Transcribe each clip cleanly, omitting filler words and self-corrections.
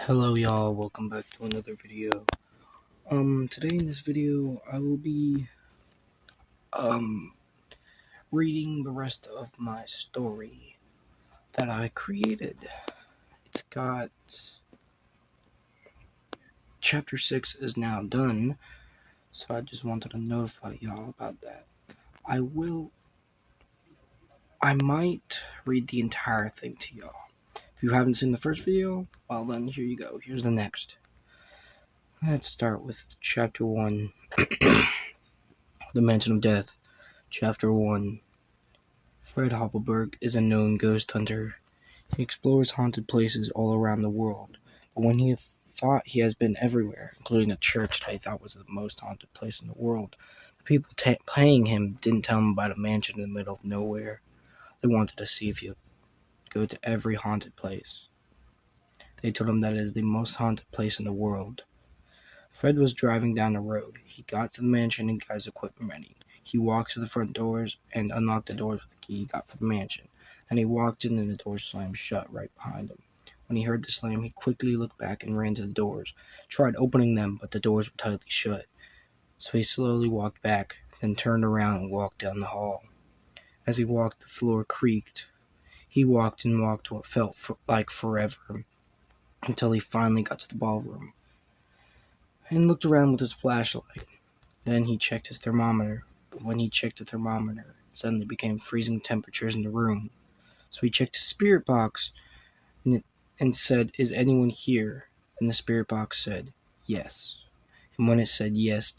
Hello y'all, welcome back to another video. Today in this video I will be reading the rest of my story that I created. It's got chapter 6 is now done, so I just wanted to notify y'all about that. I might read the entire thing to y'all. If you haven't seen the first video, well then here you go. Here's the next. Let's start with chapter 1. The Mansion of Death. Chapter 1. Fred Hoppelberg is a known ghost hunter. He explores haunted places all around the world, but when he thought he has been everywhere, including a church that he thought was the most haunted place in the world, the people paying him didn't tell him about a mansion in the middle of nowhere. They wanted to see if he would go to every haunted place. They told him that it is the most haunted place in the world. Fred was driving down the road. He got to the mansion and got his equipment ready. He walked to the front doors and unlocked the doors with the key he got for the mansion. And he walked in and the doors slammed shut right behind him. When he heard the slam, he quickly looked back and ran to the doors. Tried opening them, but the doors were tightly shut. So he slowly walked back, then turned around and walked down the hall. As he walked, the floor creaked. He walked and walked what felt like forever, until he finally got to the ballroom and looked around with his flashlight. Then he checked his thermometer, but when he checked the thermometer, it suddenly became freezing temperatures in the room. So he checked his spirit box and said, "Is anyone here?" And the spirit box said, "Yes." And when it said yes,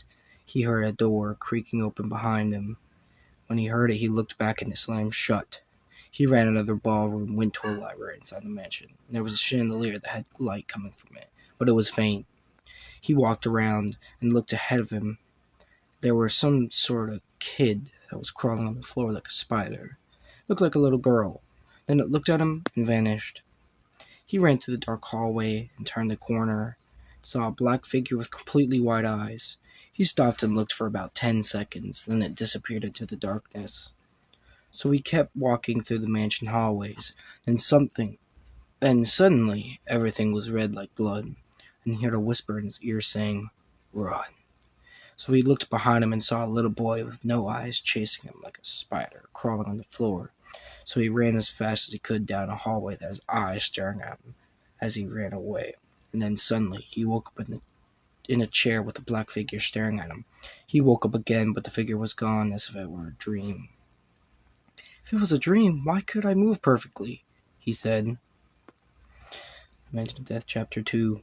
he heard a door creaking open behind him. When he heard it, he looked back and it slammed shut. He ran out of the ballroom, went to a library inside the mansion. There was a chandelier that had light coming from it, but it was faint. He walked around and looked ahead of him. There was some sort of kid that was crawling on the floor like a spider. It looked like a little girl. Then it looked at him and vanished. He ran through the dark hallway and turned the corner. Saw a black figure with completely white eyes. He stopped and looked for about 10 seconds, then it disappeared into the darkness. So he kept walking through the mansion hallways, then suddenly everything was red like blood, and he heard a whisper in his ear saying, "Run." So he looked behind him and saw a little boy with no eyes chasing him like a spider, crawling on the floor. So he ran as fast as he could down a hallway that his eyes staring at him as he ran away. And then suddenly he woke up in a chair with a black figure staring at him. He woke up again, but the figure was gone as if it were a dream. "If it was a dream, why could I move perfectly?" he said. Mansion of Death, Chapter 2.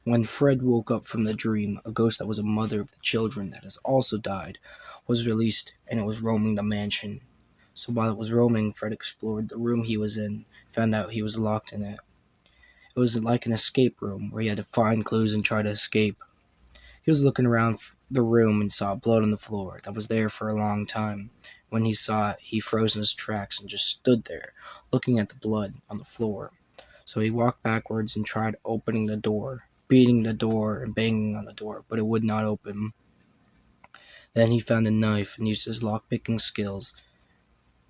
When Fred woke up from the dream, a ghost that was a mother of the children that has also died was released, and it was roaming the mansion. So while it was roaming, Fred explored the room he was in, found out he was locked in it. It was like an escape room where he had to find clues and try to escape. He was looking around the room and saw blood on the floor that was there for a long time. When he saw it, he froze in his tracks and just stood there, looking at the blood on the floor. So he walked backwards and tried opening the door, beating the door and banging on the door, but it would not open. Then he found a knife and used his lock-picking skills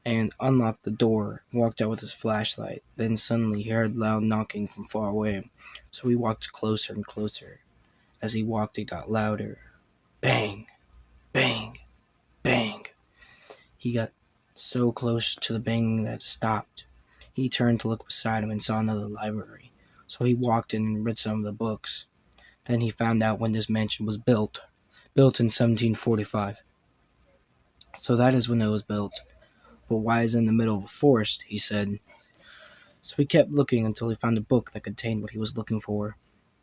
and unlocked the door, walked out with his flashlight. Then suddenly he heard loud knocking from far away, so he walked closer and closer. As he walked, it got louder. Bang! Bang! Bang! He got so close to the banging that it stopped. He turned to look beside him and saw another library, so he walked in and read some of the books. Then he found out when this mansion was built in 1745. So that is when it was built. But why is it in the middle of a forest? He said. So he kept looking until he found a book that contained what he was looking for,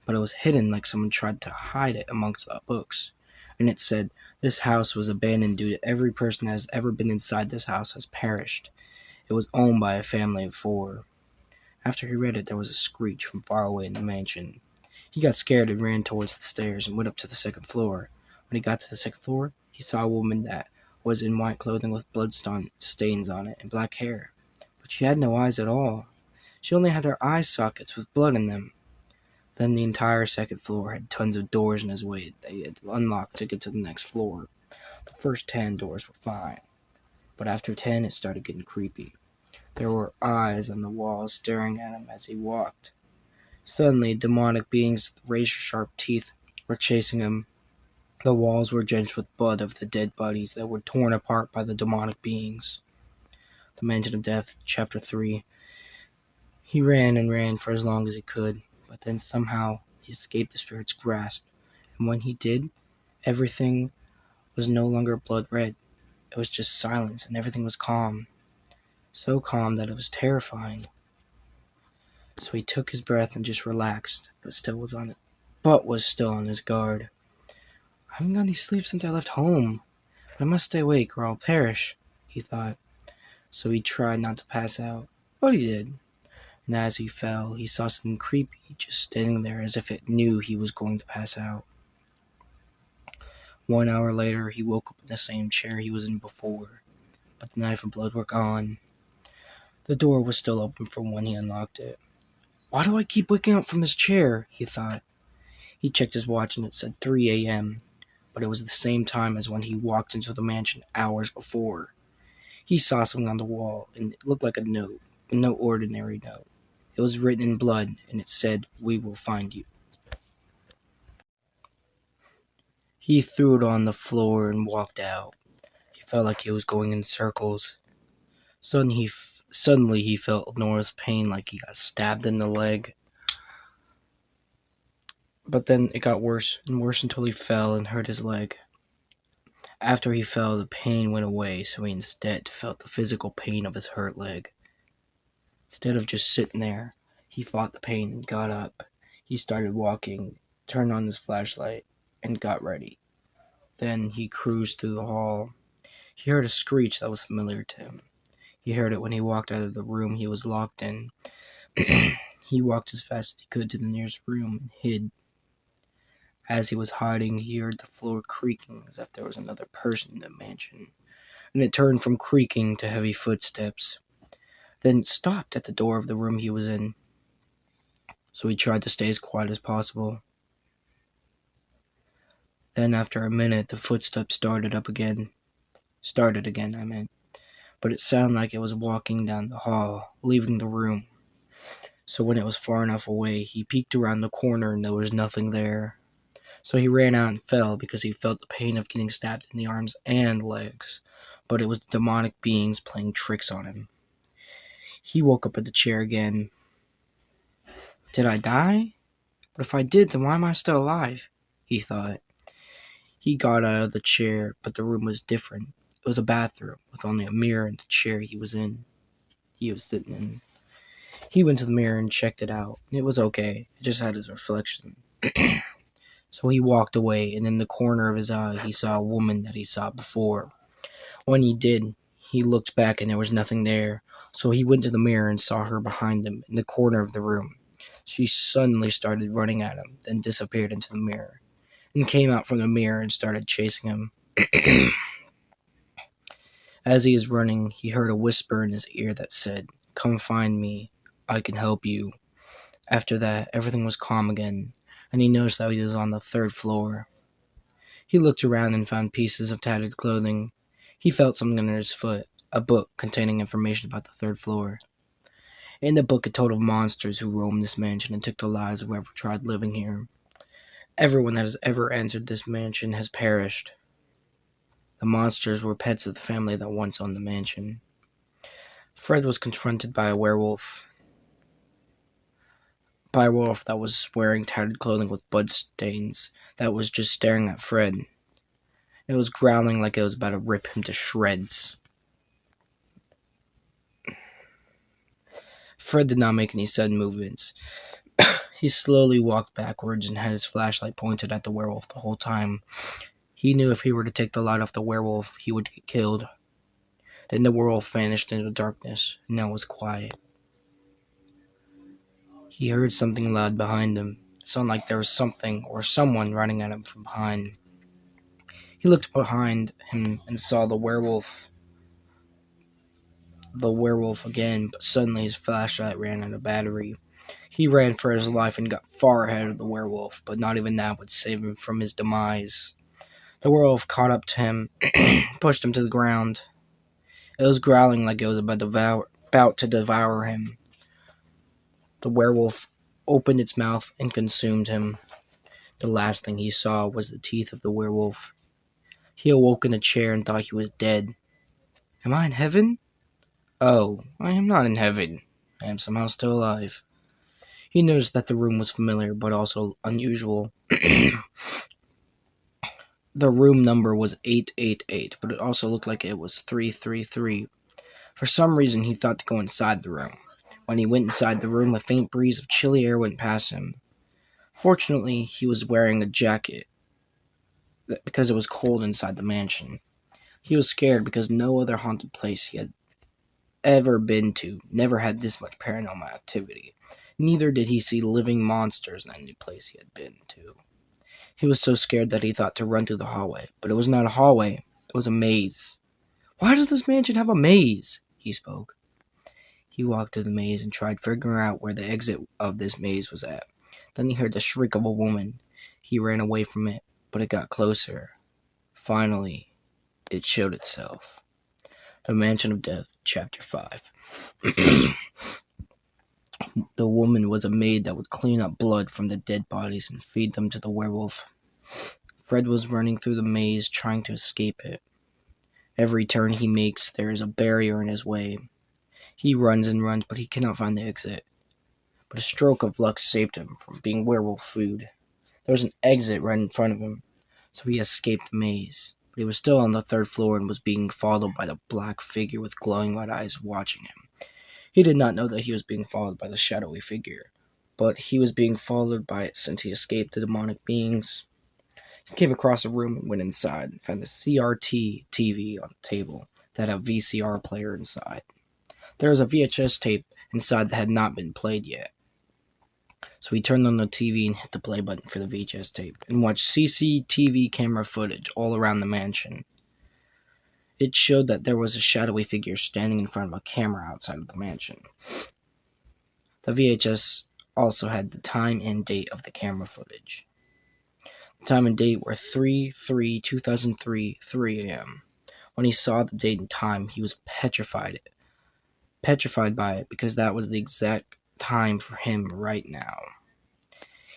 but it was hidden like someone tried to hide it amongst the books. And it said, "This house was abandoned due to every person that has ever been inside this house has perished. It was owned by a family of 4. After he read it, there was a screech from far away in the mansion. He got scared and ran towards the stairs and went up to the second floor. When he got to the second floor, he saw a woman that was in white clothing with blood stains on it and black hair. But she had no eyes at all. She only had her eye sockets with blood in them. Then the entire second floor had tons of doors in his way that he had to unlock to get to the next floor. The first 10 doors were fine, but after 10 it started getting creepy. There were eyes on the walls staring at him as he walked. Suddenly, demonic beings with razor-sharp teeth were chasing him. The walls were drenched with blood of the dead bodies that were torn apart by the demonic beings. The Mansion of Death, Chapter 3. He ran and ran for as long as he could, but then somehow he escaped the spirit's grasp, and when he did, everything was no longer blood red. It was just silence, and everything was calm. So calm that it was terrifying. So he took his breath and just relaxed, but was still on his guard. I haven't got any sleep since I left home, but I must stay awake or I'll perish, he thought. So he tried not to pass out, but he did. And as he fell, he saw something creepy just standing there as if it knew he was going to pass out. 1 hour later, he woke up in the same chair he was in before, but the knife and blood were gone. The door was still open from when he unlocked it. Why do I keep waking up from this chair? He thought. He checked his watch and it said 3 a.m., but it was the same time as when he walked into the mansion hours before. He saw something on the wall, and it looked like a note, but no ordinary note. It was written in blood, and it said, "We will find you." He threw it on the floor and walked out. He felt like he was going in circles. Suddenly he felt Nora's pain like he got stabbed in the leg. But then it got worse and worse until he fell and hurt his leg. After he fell, the pain went away, so he instead felt the physical pain of his hurt leg. Instead of just sitting there, he fought the pain and got up. He started walking, turned on his flashlight, and got ready. Then he cruised through the hall. He heard a screech that was familiar to him. He heard it when he walked out of the room he was locked in. He walked as fast as he could to the nearest room and hid. As he was hiding, he heard the floor creaking as if there was another person in the mansion, and it turned from creaking to heavy footsteps. Then it stopped at the door of the room he was in, so he tried to stay as quiet as possible. Then after a minute, the footsteps started again, but it sounded like it was walking down the hall, leaving the room. So when it was far enough away, he peeked around the corner and there was nothing there. So he ran out and fell because he felt the pain of getting stabbed in the arms and legs, but it was demonic beings playing tricks on him. He woke up at the chair again. Did I die? But if I did, then why am I still alive? He thought. He got out of the chair, but the room was different. It was a bathroom with only a mirror in the chair he was sitting in. He went to the mirror and checked it out. It was okay. It just had his reflection. So he walked away, and in the corner of his eye, he saw a woman that he saw before. When he did, he looked back and there was nothing there. So he went to the mirror and saw her behind him in the corner of the room. She suddenly started running at him, then disappeared into the mirror, and came out from the mirror and started chasing him. As he was running, he heard a whisper in his ear that said, "Come find me. I can help you." After that, everything was calm again, and he noticed that he was on the 3rd floor. He looked around and found pieces of tattered clothing. He felt something under his foot, a book containing information about the 3rd floor. In the book, it told of monsters who roamed this mansion and took the lives of whoever tried living here. Everyone that has ever entered this mansion has perished. The monsters were pets of the family that once owned the mansion. Fred was confronted by a werewolf. That was wearing tattered clothing with blood stains, that was just staring at Fred. It was growling like it was about to rip him to shreds. Fred did not make any sudden movements. He slowly walked backwards and had his flashlight pointed at the werewolf the whole time. He knew if he were to take the light off the werewolf, he would get killed. Then the werewolf vanished into darkness, and now it was quiet. He heard something loud behind him. It sounded like there was something or someone running at him from behind. He looked behind him and saw the werewolf again, but suddenly his flashlight ran out of battery. He ran for his life and got far ahead of the werewolf, but not even that would save him from his demise. The werewolf caught up to him, pushed him to the ground. It was growling like it was about to devour him. The werewolf opened its mouth and consumed him. The last thing he saw was the teeth of the werewolf. He awoke in a chair and thought he was dead. Am I in heaven? Oh, I am not in heaven. I am somehow still alive. He noticed that the room was familiar, but also unusual. The room number was 888, but it also looked like it was 333. For some reason, he thought to go inside the room. When he went inside the room, a faint breeze of chilly air went past him. Fortunately, he was wearing a jacket because it was cold inside the mansion. He was scared because no other haunted place he had ever been to never had this much paranormal activity. Neither did he see living monsters in any place he had been to. He was so scared that he thought to run through the hallway, but it was not a hallway, it was a maze. Why does this mansion have a maze? He spoke. He walked through the maze and tried figuring out where the exit of this maze was at. Then he heard the shriek of a woman. He ran away from it, but it got closer. Finally, it showed itself. The Mansion of Death, Chapter 5. The woman was a maid that would clean up blood from the dead bodies and feed them to the werewolf. Fred was running through the maze trying to escape it. Every turn he makes, there is a barrier in his way. He runs and runs, but he cannot find the exit. But a stroke of luck saved him from being werewolf food. There was an exit right in front of him, so he escaped the maze. But he was still on the third floor and was being followed by the black figure with glowing red eyes watching him. He did not know that he was being followed by the shadowy figure, but he was being followed by it since he escaped the demonic beings. He came across a room and went inside and found a CRT TV on the table that had a VCR player inside. There was a VHS tape inside that had not been played yet. So he turned on the TV and hit the play button for the VHS tape and watched CCTV camera footage all around the mansion. It showed that there was a shadowy figure standing in front of a camera outside of the mansion. The VHS also had the time and date of the camera footage. The time and date were 3/3/2003, 3 a.m. When he saw the date and time, he was petrified by it because that was the exact time for him right now.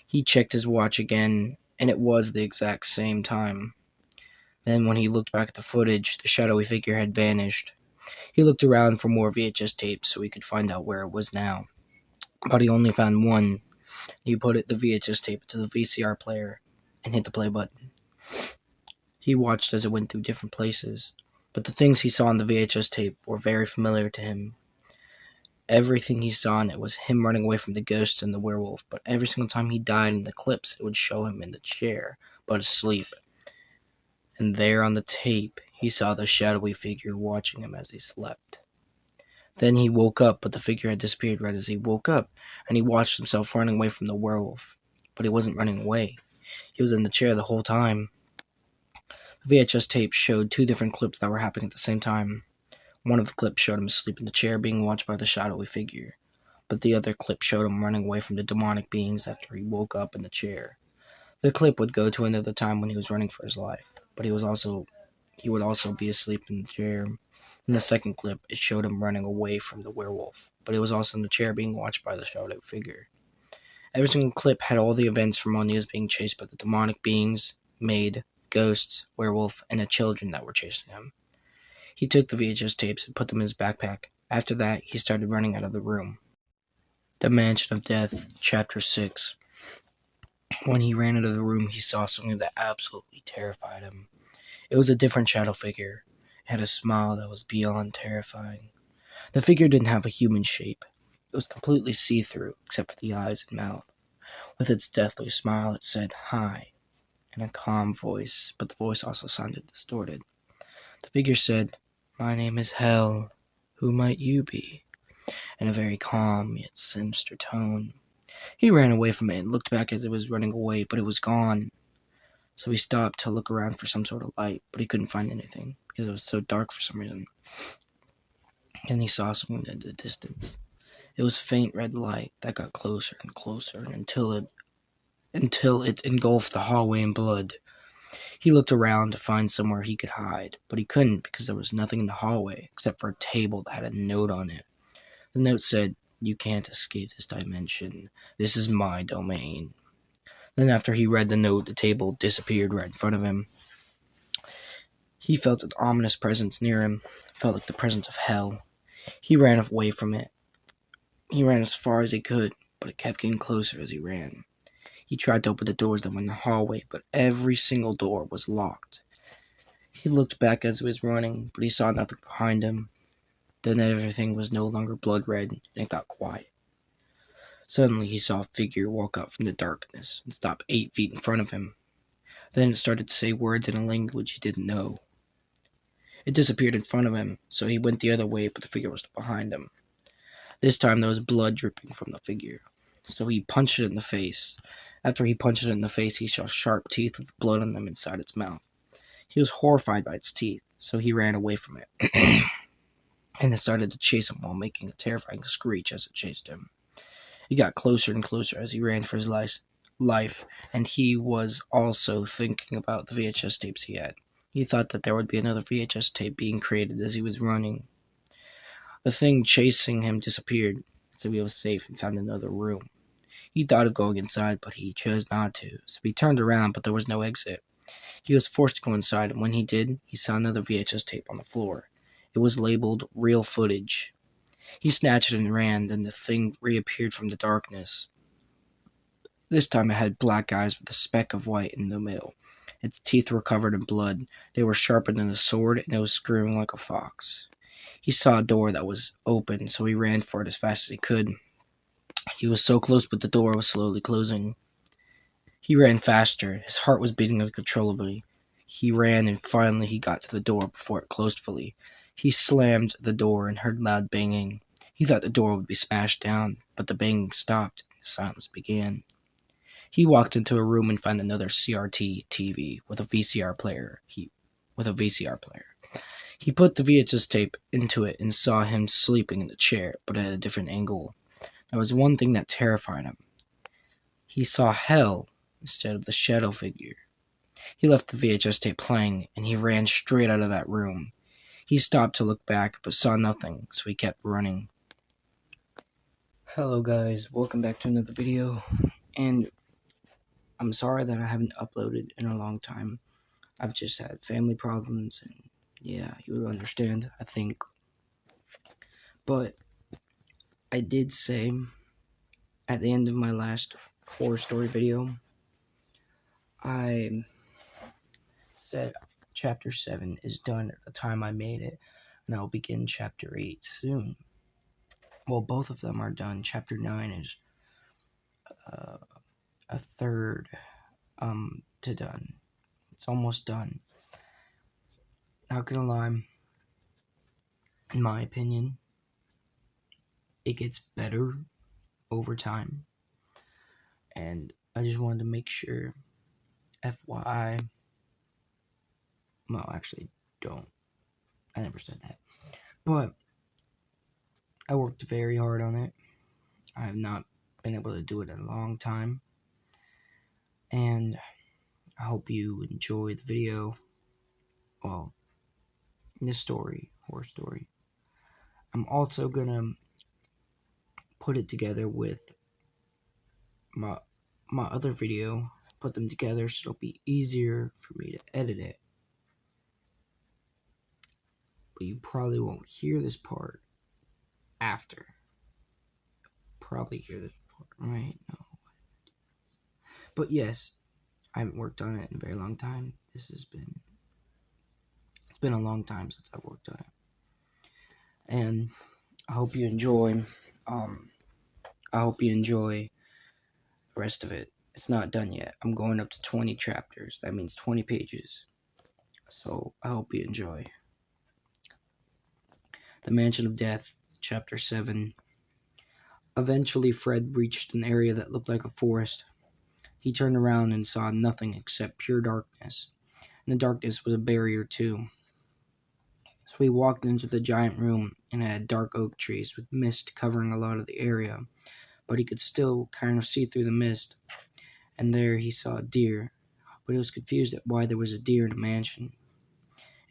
He checked his watch again, and it was the exact same time. Then when he looked back at the footage, the shadowy figure had vanished. He looked around for more VHS tapes so he could find out where it was now. But he only found one. He put the VHS tape into the VCR player and hit the play button. He watched as it went through different places, but the things he saw on the VHS tape were very familiar to him. Everything he saw in it was him running away from the ghosts and the werewolf, but every single time he died in the clips, it would show him in the chair, but asleep. And there on the tape, he saw the shadowy figure watching him as he slept. Then he woke up, but the figure had disappeared right as he woke up, and he watched himself running away from the werewolf. But he wasn't running away. He was in the chair the whole time. The VHS tape showed two different clips that were happening at the same time. One of the clips showed him asleep in the chair being watched by the shadowy figure, but the other clip showed him running away from the demonic beings after he woke up in the chair. The clip would go to another time when he was running for his life, but he would also be asleep in the chair. In the second clip, it showed him running away from the werewolf, but he was also in the chair being watched by the shadowy figure. Every single clip had all the events from when he was being chased by the demonic beings, maid, ghosts, werewolf, and the children that were chasing him. He took the VHS tapes and put them in his backpack. After that, he started running out of the room. The Mansion of Death, Chapter 6. When he ran out of the room, he saw something that absolutely terrified him. It was a different shadow figure. It had a smile that was beyond terrifying. The figure didn't have a human shape. It was completely see-through, except for the eyes and mouth. With its deathly smile, it said, "Hi," in a calm voice, but the voice also sounded distorted. The figure said, "My name is Hell. Who might you be?" in a very calm yet sinister tone. He ran away from it and looked back as it was running away, but it was gone. So he stopped to look around for some sort of light, but he couldn't find anything because it was so dark for some reason. And he saw something in the distance. It was faint red light that got closer and closer until it engulfed the hallway in blood. He looked around to find somewhere he could hide, but he couldn't because there was nothing in the hallway except for a table that had a note on it. The note said, You can't escape this dimension. This is my domain." Then after he read the note, the table disappeared right in front of him. He felt an ominous presence near him. It felt like the presence of hell. He ran away from it. He ran as far as he could, but it kept getting closer as he ran. He tried to open the doors that went in the hallway, but every single door was locked. He looked back as he was running, but he saw nothing behind him. Then everything was no longer blood red, and it got quiet. Suddenly he saw a figure walk out from the darkness and stop 8 feet in front of him. Then it started to say words in a language he didn't know. It disappeared in front of him, so he went the other way, but the figure was behind him. This time there was blood dripping from the figure, so he punched it in the face. After he punched it in the face, he saw sharp teeth with blood on them inside its mouth. He was horrified by its teeth, so he ran away from it. And it started to chase him while making a terrifying screech as it chased him. He got closer and closer as he ran for his life, and he was also thinking about the VHS tapes he had. He thought that there would be another VHS tape being created as he was running. The thing chasing him disappeared, so he was safe and found another room. He thought of going inside, but he chose not to, so he turned around, but there was no exit. He was forced to go inside, and when he did, he saw another VHS tape on the floor. It was labeled Real Footage. He snatched it and ran, then the thing reappeared from the darkness. This time it had black eyes with a speck of white in the middle. Its teeth were covered in blood. They were sharper than a sword, and it was screaming like a fox. He saw a door that was open, so he ran for it as fast as he could. He was so close, but the door was slowly closing. He ran faster. His heart was beating uncontrollably. He ran, and finally he got to the door before it closed fully. He slammed the door and heard loud banging. He thought the door would be smashed down, but the banging stopped, and the silence began. He walked into a room and found another CRT TV with a VCR player. He put the VHS tape into it and saw him sleeping in the chair, but at a different angle. There was one thing that terrified him. He saw hell instead of the shadow figure. He left the VHS tape playing, and he ran straight out of that room. He stopped to look back, but saw nothing, so he kept running. Hello guys, welcome back to another video, and I'm sorry that I haven't uploaded in a long time. I've just had family problems, and yeah, you would understand, I think. But I did say at the end of my last horror story video, I said chapter 7 is done at the time I made it, and I'll begin chapter 8 soon. Well, both of them are done. Chapter 9 is a third to done. It's almost done. Not gonna lie, in my opinion, it gets better over time, and I just wanted to make sure, FYI, well, actually, don't. I never said that. But I worked very hard on it. I have not been able to do it in a long time. And I hope you enjoy the video. Well, this story, horror story. I'm also gonna put it together with my other video. Put them together so it'll be easier for me to edit it. But you probably won't hear this part after. Probably hear this part, right? No. But yes, I haven't worked on it in a very long time. It's been a long time since I've worked on it. And I hope you enjoy. I hope you enjoy the rest of it. It's not done yet. I'm going up to 20 chapters. That means 20 pages. So I hope you enjoy. The Mansion of Death, Chapter 7. Eventually, Fred reached an area that looked like a forest. He turned around and saw nothing except pure darkness. And the darkness was a barrier, too. So he walked into the giant room, and it had dark oak trees with mist covering a lot of the area. But he could still kind of see through the mist. And there he saw a deer, but he was confused at why there was a deer in a mansion.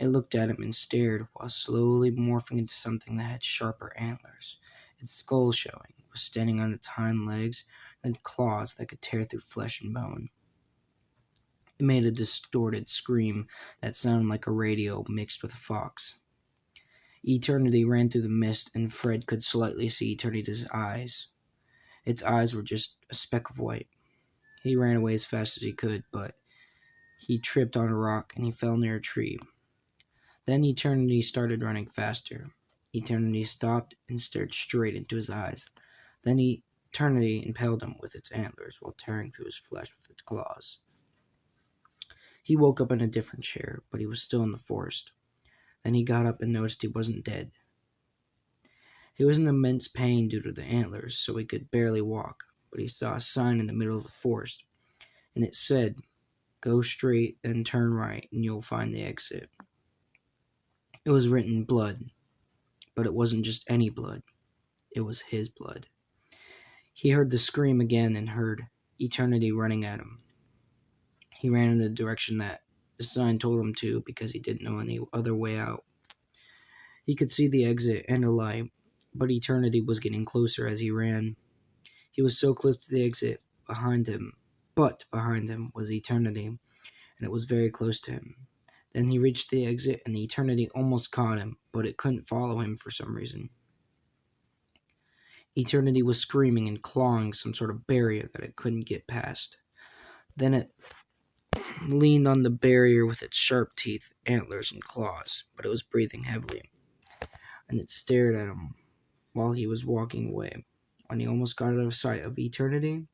It looked at him and stared while slowly morphing into something that had sharper antlers, its skull showing. was standing on its hind legs and had claws that could tear through flesh and bone. It made a distorted scream that sounded like a radio mixed with a fox. Eternity ran through the mist, and Fred could slightly see Eternity's eyes. Its eyes were just a speck of white. He ran away as fast as he could, but he tripped on a rock and he fell near a tree. Then Eternity started running faster. Eternity stopped and stared straight into his eyes. Then Eternity impaled him with its antlers while tearing through his flesh with its claws. He woke up in a different chair, but he was still in the forest. Then he got up and noticed he wasn't dead. He was in immense pain due to the antlers, so he could barely walk, but he saw a sign in the middle of the forest, and it said, "Go straight, then turn right, and you'll find the exit." It was written in blood, but it wasn't just any blood. It was his blood. He heard the scream again and heard Eternity running at him. He ran in the direction that the sign told him to because he didn't know any other way out. He could see the exit and a light, but Eternity was getting closer as he ran. He was so close to the exit behind him was Eternity, and it was very close to him. Then he reached the exit, and the Eternity almost caught him, but it couldn't follow him for some reason. Eternity was screaming and clawing some sort of barrier that it couldn't get past. Then it leaned on the barrier with its sharp teeth, antlers, and claws, but it was breathing heavily, and it stared at him while he was walking away. When he almost got out of sight of Eternity,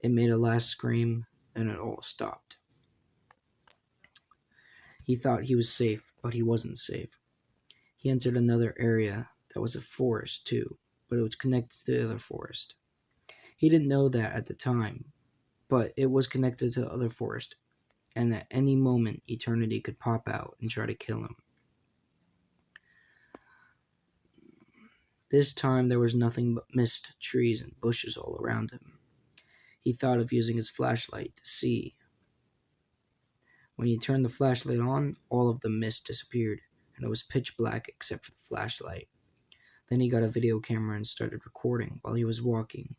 it made a last scream, and it all stopped. He thought he was safe, but he wasn't safe. He entered another area that was a forest too, but it was connected to the other forest. He didn't know that at the time, but it was connected to the other forest, and at any moment Eternity could pop out and try to kill him. This time there was nothing but mist, trees, and bushes all around him. He thought of using his flashlight to see. When he turned the flashlight on, all of the mist disappeared, and it was pitch black except for the flashlight. Then he got a video camera and started recording while he was walking.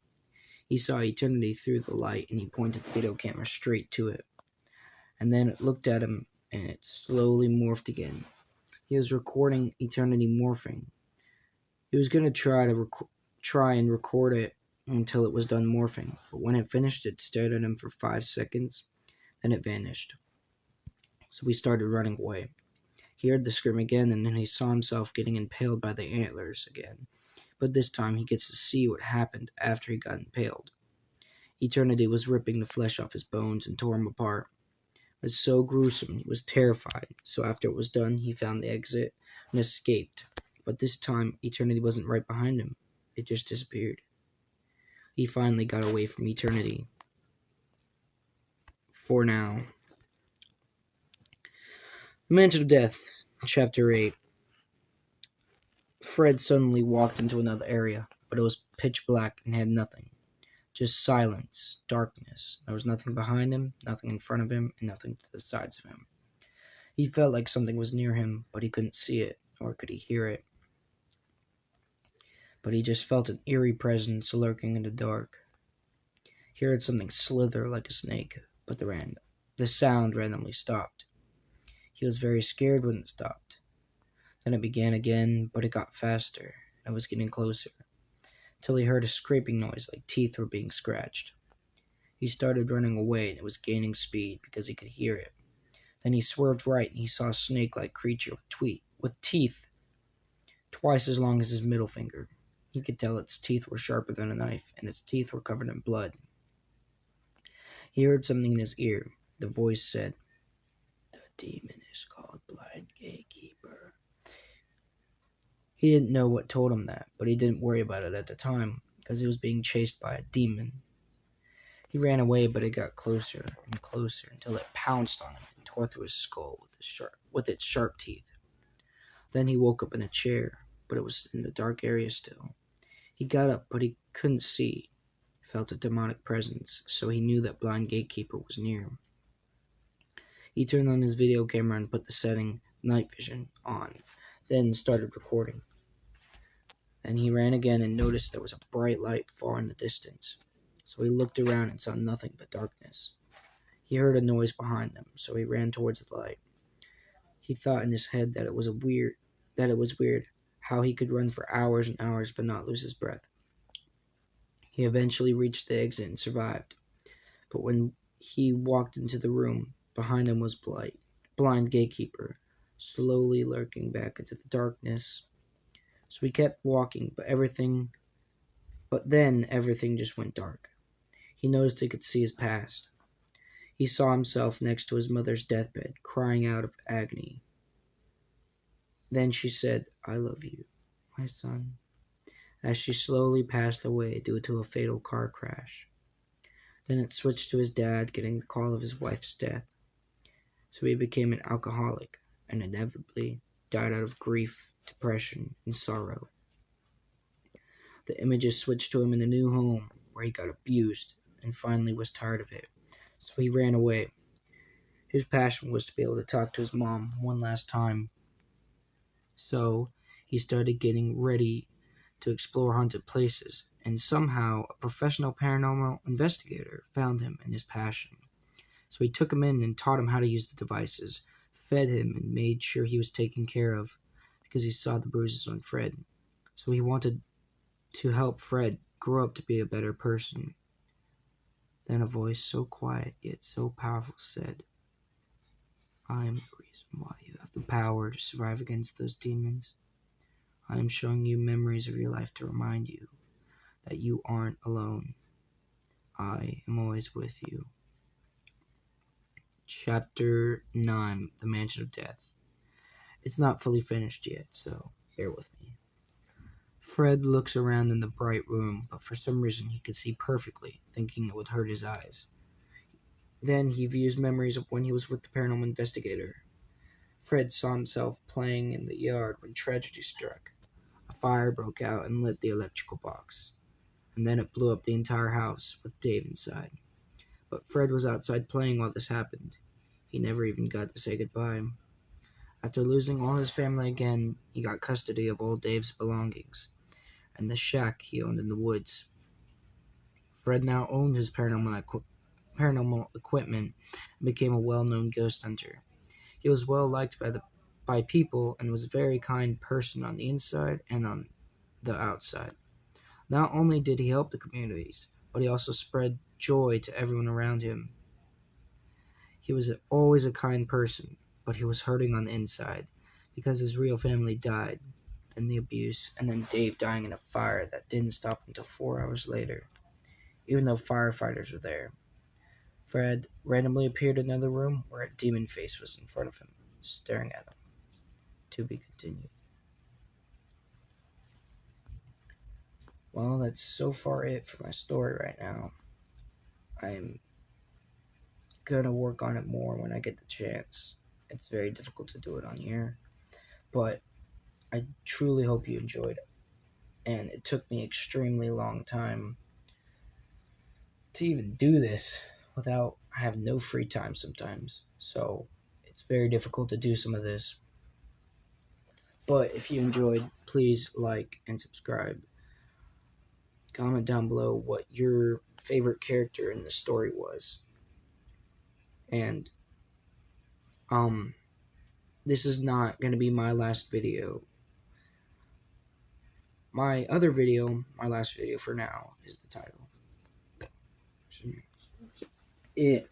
He saw Eternity through the light, and he pointed the video camera straight to it. And then it looked at him, and it slowly morphed again. He was recording Eternity morphing. He was going to try and record it until it was done morphing, but when it finished, it stared at him for 5 seconds, then it vanished. So he started running away. He heard the scream again, and then he saw himself getting impaled by the antlers again. But this time he gets to see what happened after he got impaled. Eternity was ripping the flesh off his bones and tore him apart. It was so gruesome, he was terrified. So after it was done, he found the exit and escaped. But this time, Eternity wasn't right behind him. It just disappeared. He finally got away from Eternity. For now. The Mansion of Death, Chapter 8. Fred suddenly walked into another area, but it was pitch black and had nothing. Just silence, darkness. There was nothing behind him, nothing in front of him, and nothing to the sides of him. He felt like something was near him, but he couldn't see it, nor could he hear it. But he just felt an eerie presence lurking in the dark. He heard something slither like a snake, but the sound randomly stopped. He was very scared when it stopped. Then it began again, but it got faster, and it was getting closer, till he heard a scraping noise like teeth were being scratched. He started running away, and it was gaining speed because he could hear it. Then he swerved right, and he saw a snake-like creature with teeth twice as long as his middle finger. He could tell its teeth were sharper than a knife, and its teeth were covered in blood. He heard something in his ear. The voice said, "The demon is called Blind Gatekeeper." He didn't know what told him that, but he didn't worry about it at the time, because he was being chased by a demon. He ran away, but it got closer and closer until it pounced on him and tore through his skull with its sharp teeth. Then he woke up in a chair, but it was in the dark area still. He got up, but he couldn't see. He felt a demonic presence, so he knew that Blind Gatekeeper was near him. He turned on his video camera and put the setting Night Vision on, then started recording. Then he ran again and noticed there was a bright light far in the distance. So he looked around and saw nothing but darkness. He heard a noise behind them, so he ran towards the light. He thought in his head that it was weird how he could run for hours and hours but not lose his breath. He eventually reached the exit and survived. But when he walked into the room, behind him was blind gatekeeper, slowly lurking back into the darkness. So he kept walking, but then everything just went dark. He noticed he could see his past. He saw himself next to his mother's deathbed, crying out of agony. Then she said, "I love you, my son," as she slowly passed away due to a fatal car crash. Then it switched to his dad getting the call of his wife's death. So he became an alcoholic and inevitably died out of grief, depression, and sorrow. The images switched to him in a new home where he got abused and finally was tired of it. So he ran away. His passion was to be able to talk to his mom one last time. So he started getting ready to explore haunted places, and somehow a professional paranormal investigator found him and his passion. So he took him in and taught him how to use the devices, fed him, and made sure he was taken care of because he saw the bruises on Fred. So he wanted to help Fred grow up to be a better person. Then a voice so quiet yet so powerful said, "I am the reason why you have the power to survive against those demons. I am showing you memories of your life to remind you that you aren't alone. I am always with you." Chapter 9, The Mansion of Death. It's not fully finished yet, so bear with me. Fred looks around in the bright room, but for some reason he could see perfectly, thinking it would hurt his eyes. Then he views memories of when he was with the paranormal investigator. Fred saw himself playing in the yard when tragedy struck. A fire broke out and lit the electrical box, and then it blew up the entire house with Dave inside. But Fred was outside playing while this happened. He never even got to say goodbye. After losing all his family again, he got custody of all Dave's belongings and the shack he owned in the woods. Fred now owned his paranormal equipment and became a well-known ghost hunter. He was well liked by people and was a very kind person on the inside and on the outside. Not only did he help the communities, but he also spread joy to everyone around him. He was always a kind person, but he was hurting on the inside because his real family died, then the abuse, and then Dave dying in a fire that didn't stop until 4 hours later, even though firefighters were there. Fred randomly appeared in another room where a demon face was in front of him, staring at him. To be continued. Well, that's so far it for my story right now. I'm gonna work on it more when I get the chance. It's very difficult to do it on here, but I truly hope you enjoyed it. And it took me extremely long time to even do this I have no free time sometimes. So it's very difficult to do some of this. But if you enjoyed, please like and subscribe. Comment down below what your favorite character in the story was. And this is not going to be my last video. My last video for now, is the title. It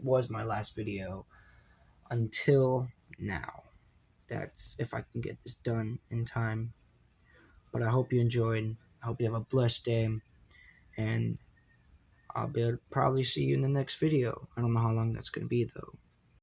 was my last video until now. That's if I can get this done in time. But I hope you enjoyed. I hope you have a blessed day. And I'll probably see you in the next video. I don't know how long that's going to be, though.